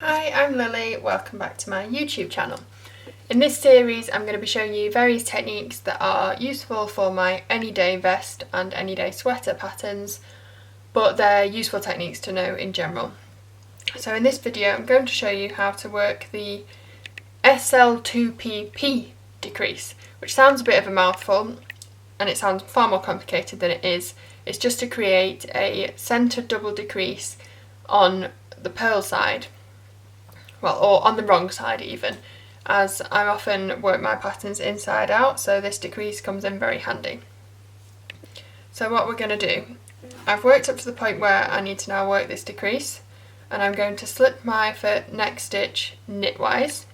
Hi, I'm Lily, welcome back to my YouTube channel. In this series I'm going to be showing you various techniques that are useful for my Anyday Vest and Anyday sweater patterns, but they're useful techniques to know in general. So in this video I'm going to show you how to work the SL2PP decrease, which sounds a bit of a mouthful and it sounds far more complicated than it is. It's just to create a centre double decrease on the purl side. Well, or on the wrong side even, as I often work my patterns inside out, so this decrease comes in very handy. So what we're going to do, I've worked up to the point where I need to now work this decrease, and I'm going to slip my next stitch knitwise,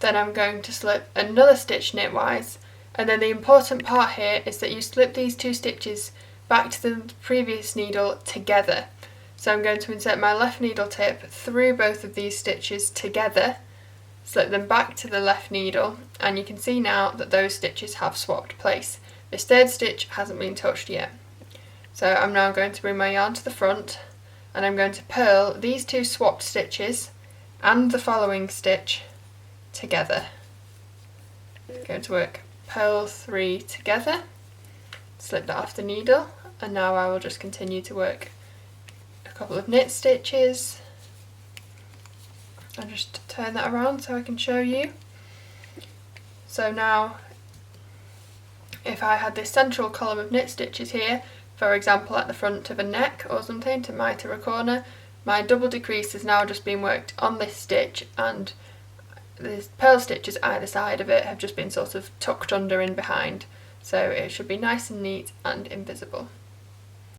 then I'm going to slip another stitch knitwise, and then the important part here is that you slip these two stitches back to the previous needle together. So I'm going to insert my left needle tip through both of these stitches together, slip them back to the left needle, and you can see now that those stitches have swapped place. This third stitch hasn't been touched yet. So I'm now going to bring my yarn to the front and I'm going to purl these two swapped stitches and the following stitch together. I'm going to work purl 3 together, slip that off the needle, and now I will just continue to work couple of knit stitches. I'll just turn that around so I can show you. So now if I had this central column of knit stitches here, for example at the front of a neck or something to mitre a corner, my double decrease has now just been worked on this stitch and the purl stitches either side of it have just been sort of tucked under in behind, so it should be nice and neat and invisible.